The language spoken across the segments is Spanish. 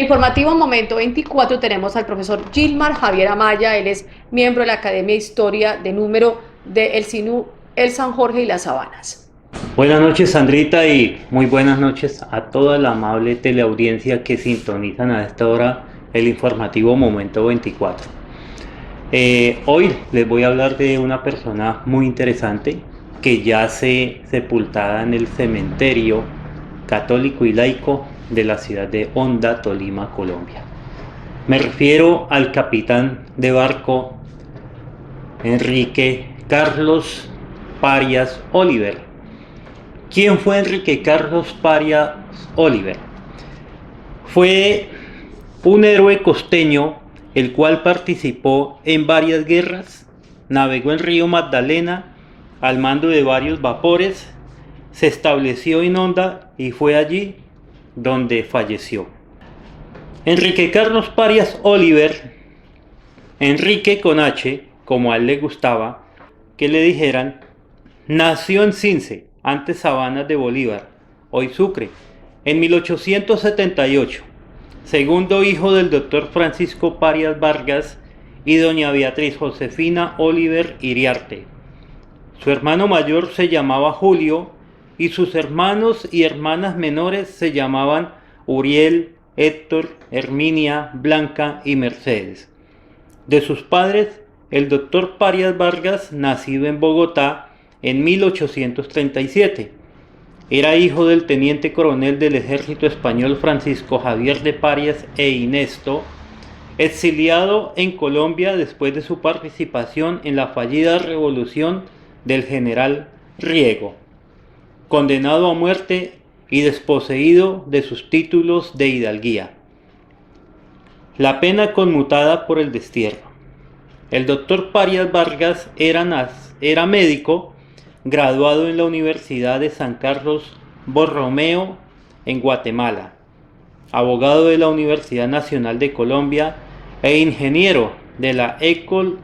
informativo Momento 24 tenemos al profesor Gilmar Javier Amaya. Él es miembro de la Academia de Historia de Número de El SINU, El San Jorge y Las Sabanas. Buenas noches, Sandrita, y muy buenas noches a toda la amable teleaudiencia que sintonizan a esta hora el informativo Momento 24. Hoy les voy a hablar de una persona muy interesante que yace sepultada en el cementerio católico y laico de la ciudad de Honda, Tolima, Colombia. Me refiero al capitán de barco Enrique Carlos Parias Oliver. ¿Quién fue Enrique Carlos Parias Oliver? Fue un héroe costeño el cual participó en varias guerras, navegó el río Magdalena al mando de varios vapores, se estableció en Honda y fue allí donde falleció. Enrique Carlos Parias Oliver, Enrique con H, como a él le gustaba que le dijeran, nació en Cince, antes Sabanas de Bolívar, hoy Sucre, en 1878, segundo hijo del doctor Francisco Parias Vargas y doña Beatriz Josefina Oliver Iriarte. Su hermano mayor se llamaba Julio y sus hermanos y hermanas menores se llamaban Uriel, Héctor, Herminia, Blanca y Mercedes. De sus padres, el doctor Parias Vargas, nacido en Bogotá en 1837, era hijo del teniente coronel del ejército español Francisco Javier de Parias e Inesto, exiliado en Colombia después de su participación en la fallida revolución del general Riego, condenado a muerte y desposeído de sus títulos de hidalguía. La pena conmutada por el destierro. El doctor Parias Vargas era médico, graduado en la Universidad de San Carlos Borromeo en Guatemala, abogado de la Universidad Nacional de Colombia e ingeniero de la École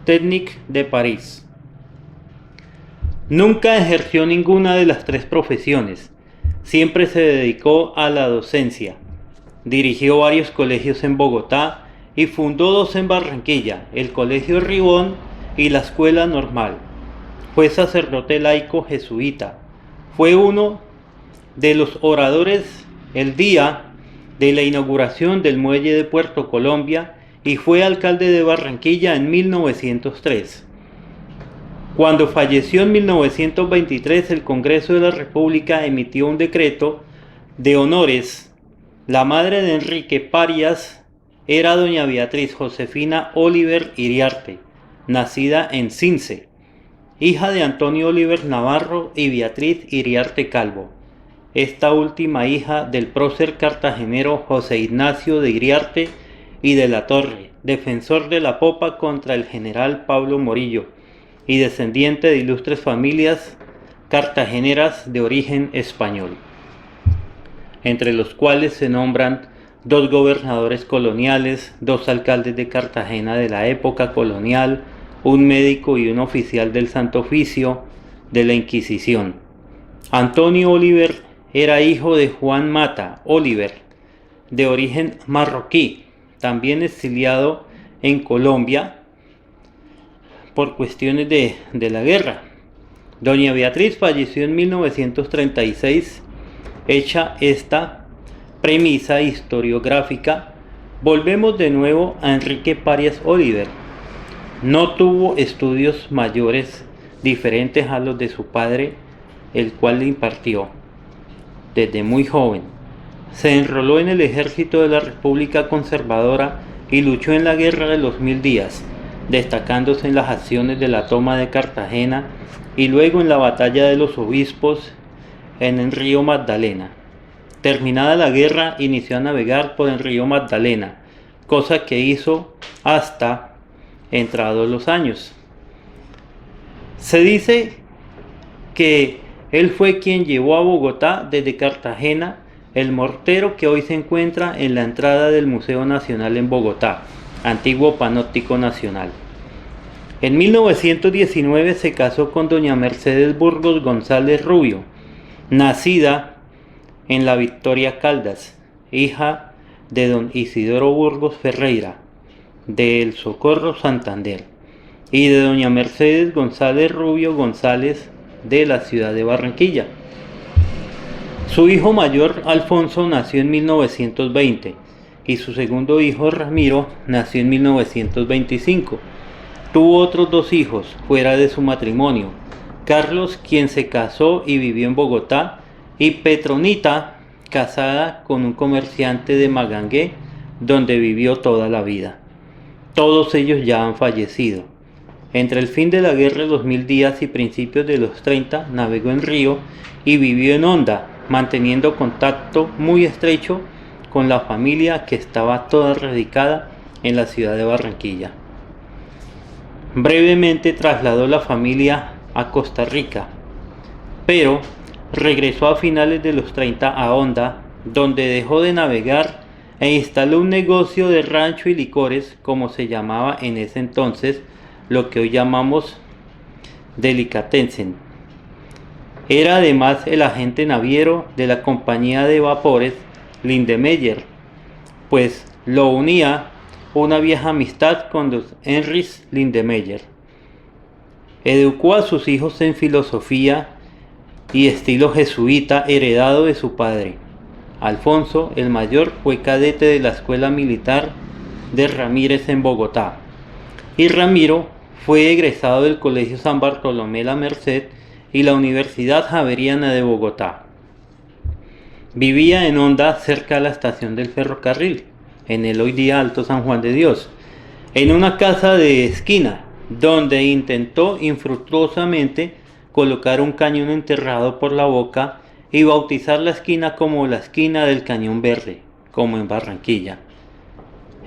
Technique de París. Nunca ejerció ninguna de las tres profesiones, siempre se dedicó a la docencia. Dirigió varios colegios en Bogotá y fundó dos en Barranquilla, el Colegio Ribón y la Escuela Normal. Fue sacerdote laico jesuita. Fue uno de los oradores el día de la inauguración del muelle de Puerto Colombia y fue alcalde de Barranquilla en 1903. Cuando falleció en 1923, el Congreso de la República emitió un decreto de honores. La madre de Enrique Parias era doña Beatriz Josefina Oliver Iriarte, nacida en Cince, hija de Antonio Oliver Navarro y Beatriz Iriarte Calvo, esta última hija del prócer cartagenero José Ignacio de Iriarte y de la Torre, defensor de la popa contra el general Pablo Morillo, y descendiente de ilustres familias cartageneras de origen español, entre los cuales se nombran dos gobernadores coloniales, dos alcaldes de Cartagena de la época colonial, un médico y un oficial del Santo Oficio de la Inquisición. Antonio Oliver era hijo de Juan Mata Oliver, de origen marroquí, también exiliado en Colombia por cuestiones de la guerra. Doña Beatriz falleció en 1936. Hecha esta premisa historiográfica, volvemos de nuevo a Enrique Parias Oliver. No tuvo estudios mayores diferentes a los de su padre, el cual le impartió desde muy joven. Se enroló en el ejército de la República Conservadora y luchó en la Guerra de los 1000 días, destacándose en las acciones de la toma de Cartagena y luego en la batalla de los obispos en el río Magdalena. Terminada la guerra, inició a navegar por el río Magdalena, cosa que hizo hasta entrados los años. Se dice que él fue quien llevó a Bogotá desde Cartagena el mortero que hoy se encuentra en la entrada del Museo Nacional en Bogotá, antiguo Panóptico Nacional. En 1919 se casó con doña Mercedes Burgos González Rubio, nacida en La Victoria, Caldas, hija de don Isidoro Burgos Ferreira, de El Socorro, Santander, y de doña Mercedes González Rubio González, de la ciudad de Barranquilla. Su hijo mayor, Alfonso, nació en 1920 y su segundo hijo, Ramiro, nació en 1925. Tuvo otros dos hijos fuera de su matrimonio: Carlos, quien se casó y vivió en Bogotá, y Petronita, casada con un comerciante de Magangué, donde vivió toda la vida. Todos ellos ya han fallecido. Entre el fin de la guerra de los 1000 días y principios de los 30, navegó en Río y vivió en Honda, manteniendo contacto muy estrecho con la familia que estaba toda radicada en la ciudad de Barranquilla. Brevemente trasladó la familia a Costa Rica, pero regresó a finales de los 30 a Honda, donde dejó de navegar e instaló un negocio de rancho y licores, como se llamaba en ese entonces, lo que hoy llamamos delicatessen. Era además el agente naviero de la compañía de vapores Lindemeyer, pues lo unía una vieja amistad con los Heinrich Lindemeyer. Educó a sus hijos en filosofía y estilo jesuita heredado de su padre. Alfonso, el mayor, fue cadete de la Escuela Militar de Ramírez en Bogotá, y Ramiro fue egresado del Colegio San Bartolomé La Merced y la Universidad Javeriana de Bogotá. Vivía en Honda, cerca de la estación del ferrocarril, en el hoy día Alto San Juan de Dios, en una casa de esquina, donde intentó infructuosamente colocar un cañón enterrado por la boca y bautizar la esquina como la esquina del Cañón Verde, como en Barranquilla.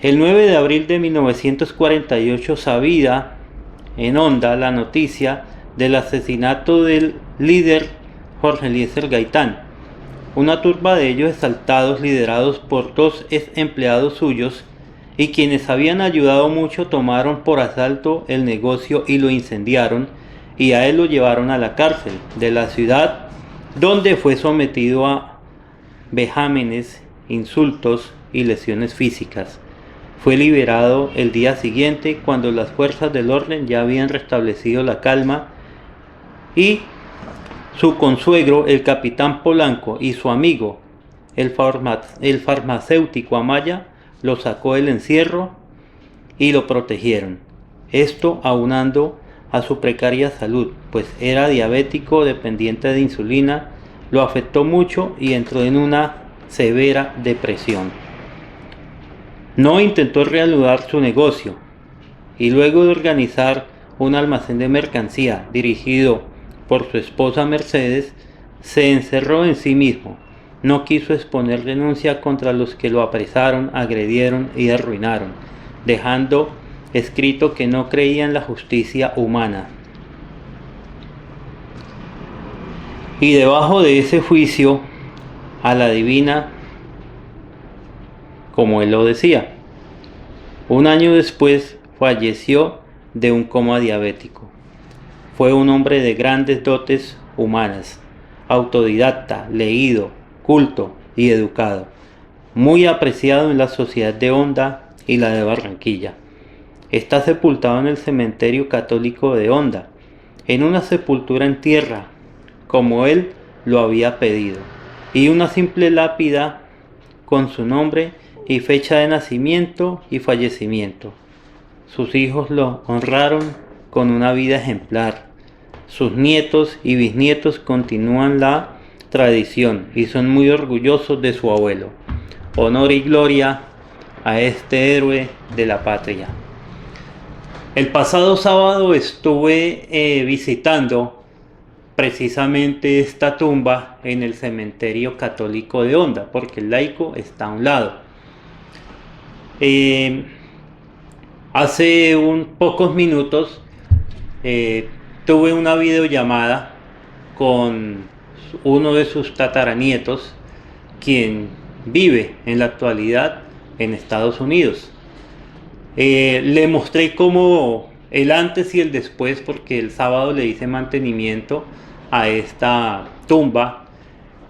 El 9 de abril de 1948 sabía en Honda la noticia del asesinato del líder Jorge Eliezer Gaitán. Una turba de ellos exaltados, liderados por dos ex empleados suyos y quienes habían ayudado mucho, tomaron por asalto el negocio y lo incendiaron, y a él lo llevaron a la cárcel de la ciudad, donde fue sometido a vejámenes, insultos y lesiones físicas. Fue liberado el día siguiente, cuando las fuerzas del orden ya habían restablecido la calma, y su consuegro, el capitán Polanco, y su amigo, el farmacéutico Amaya, lo sacó del encierro y lo protegieron. Esto aunando a su precaria salud, pues era diabético dependiente de insulina, lo afectó mucho y entró en una severa depresión. No intentó reanudar su negocio, y luego de organizar un almacén de mercancía dirigido por su esposa Mercedes, se encerró en sí mismo. No quiso exponer denuncia contra los que lo apresaron, agredieron y arruinaron, dejando escrito que no creía en la justicia humana. Y debajo de ese juicio a la divina, como él lo decía, un año después falleció de un coma diabético. Fue un hombre de grandes dotes humanas, autodidacta, leído, culto y educado, muy apreciado en la sociedad de Honda y la de Barranquilla. Está sepultado en el cementerio católico de Honda, en una sepultura en tierra, como él lo había pedido, y una simple lápida con su nombre y fecha de nacimiento y fallecimiento. Sus hijos lo honraron con una vida ejemplar. Sus nietos y bisnietos continúan la tradición y son muy orgullosos de su abuelo. Honor y gloria a este héroe de la patria. El pasado sábado estuve visitando precisamente esta tumba en el cementerio católico de Honda, porque el laico está a un lado. Hace pocos minutos tuve una videollamada con uno de sus tataranietos, quien vive en la actualidad en Estados Unidos. Le mostré como el antes y el después, porque el sábado le hice mantenimiento a esta tumba.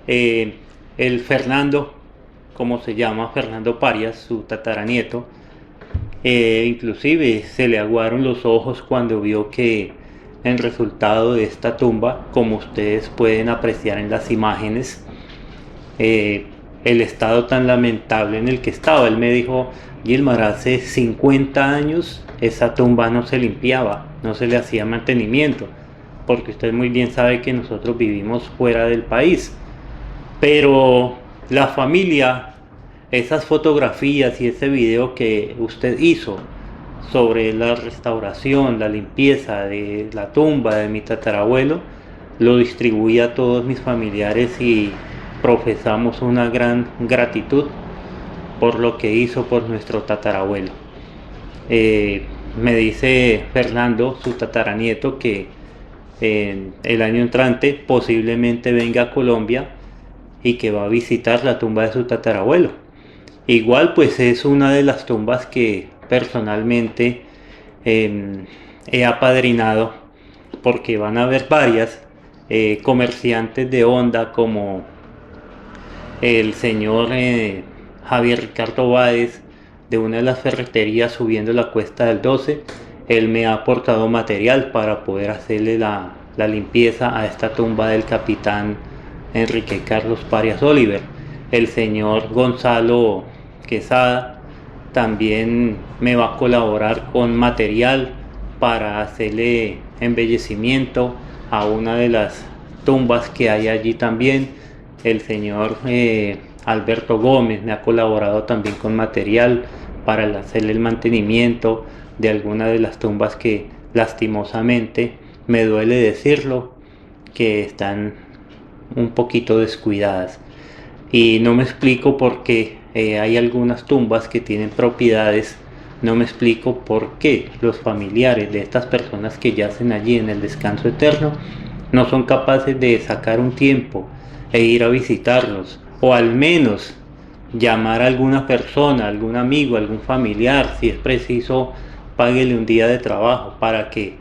El Fernando, como se llama Fernando Parias, su tataranieto. Inclusive se le aguaron los ojos cuando vio que el resultado de esta tumba, como ustedes pueden apreciar en las imágenes, el estado tan lamentable en el que estaba. Él me dijo: Gilmar, hace 50 años esa tumba no se limpiaba, no se le hacía mantenimiento, porque usted muy bien sabe que nosotros vivimos fuera del país. Pero la familia, esas fotografías y ese video que usted hizo sobre la restauración, la limpieza de la tumba de mi tatarabuelo, lo distribuí a todos mis familiares y profesamos una gran gratitud por lo que hizo por nuestro tatarabuelo. Me dice Fernando, su tataranieto, que el año entrante posiblemente venga a Colombia y que va a visitar la tumba de su tatarabuelo. Igual pues es una de las tumbas que personalmente he apadrinado, porque van a haber varias comerciantes de Honda, como el señor Javier Ricardo Báez, de una de las ferreterías subiendo la cuesta del 12. Él me ha aportado material para poder hacerle la limpieza a esta tumba del capitán Enrique Carlos Parias Oliver. El señor Gonzalo Quesada también me va a colaborar con material para hacerle embellecimiento a una de las tumbas que hay allí también. El señor Alberto Gómez me ha colaborado también con material para hacerle el mantenimiento de alguna de las tumbas que, lastimosamente, me duele decirlo, que están un poquito descuidadas. Y no me explico por qué hay algunas tumbas que tienen propiedades. No me explico por qué los familiares de estas personas que yacen allí en el descanso eterno no son capaces de sacar un tiempo e ir a visitarlos, o al menos llamar a alguna persona, algún amigo, algún familiar, si es preciso, páguele un día de trabajo para que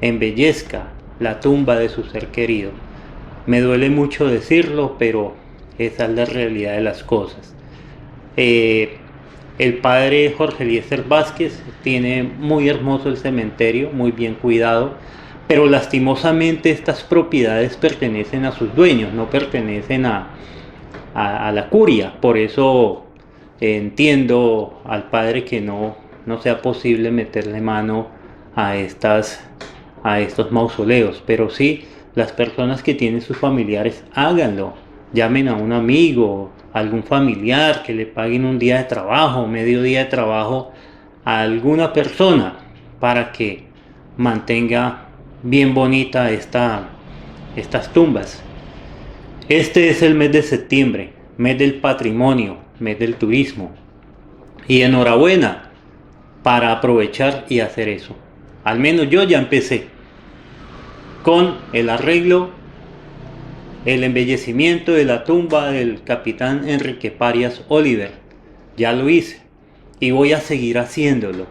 embellezca la tumba de su ser querido. Me duele mucho decirlo, pero esa es la realidad de las cosas. El padre Jorge Eliezer Vázquez tiene muy hermoso el cementerio, muy bien cuidado, pero lastimosamente estas propiedades pertenecen a sus dueños, no pertenecen a la curia. Por eso entiendo al padre que no sea posible meterle mano a estos mausoleos, pero sí, las personas que tienen sus familiares, háganlo. Llamen a un amigo, a algún familiar, que le paguen un día de trabajo, medio día de trabajo a alguna persona para que mantenga bien bonita estas tumbas. Este es el mes de septiembre, mes del patrimonio, mes del turismo. Y enhorabuena para aprovechar y hacer eso. Al menos yo ya empecé con el arreglo, el embellecimiento de la tumba del capitán Enrique Parias Oliver. Ya lo hice y voy a seguir haciéndolo.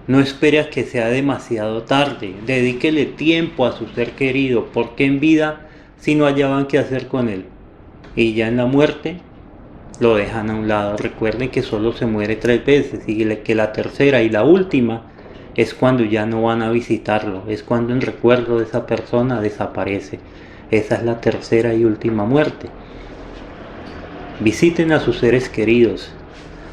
No espere a que sea demasiado tarde. Dedíquele tiempo a su ser querido, porque en vida si no hallaban qué hacer con él, y ya en la muerte lo dejan a un lado. Recuerden que solo se muere 3 veces y que la tercera y la última es cuando ya no van a visitarlo, es cuando el recuerdo de esa persona desaparece. Esa es la tercera y última muerte. Visiten a sus seres queridos.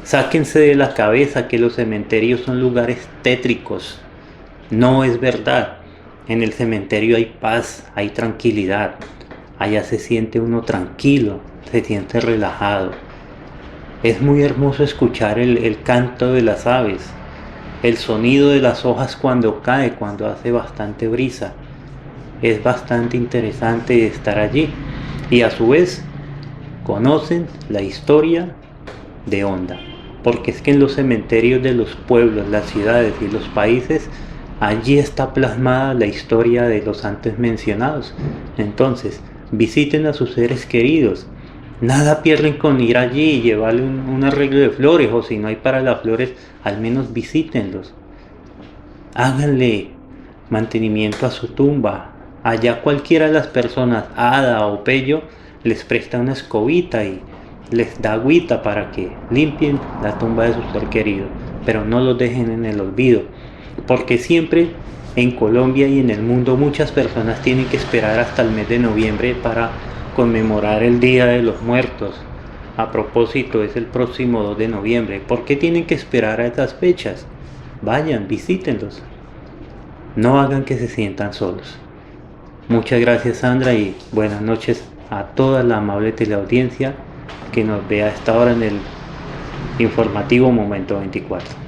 Sáquense de la cabeza que los cementerios son lugares tétricos. No es verdad. En el cementerio hay paz, hay tranquilidad. Allá se siente uno tranquilo, se siente relajado. Es muy hermoso escuchar el canto de las aves, el sonido de las hojas cuando cae, cuando hace bastante brisa. Es bastante interesante estar allí. Y a su vez, conocen la historia de Honda. Porque es que en los cementerios de los pueblos, las ciudades y los países, allí está plasmada la historia de los antes mencionados. Entonces, visiten a sus seres queridos. Nada pierden con ir allí y llevarle un arreglo de flores, o si no hay para las flores, al menos visítenlos. Háganle mantenimiento a su tumba. Allá cualquiera de las personas, hada o pello, les presta una escobita y les da agüita para que limpien la tumba de su ser querido, pero no los dejen en el olvido, porque siempre en Colombia y en el mundo muchas personas tienen que esperar hasta el mes de noviembre para conmemorar el Día de los Muertos. A propósito, es el próximo 2 de noviembre. ¿Por qué tienen que esperar a esas fechas? Vayan, visítenlos. No hagan que se sientan solos. Muchas gracias, Sandra, y buenas noches a toda la amable teleaudiencia que nos ve a esta hora en el informativo Momento 24.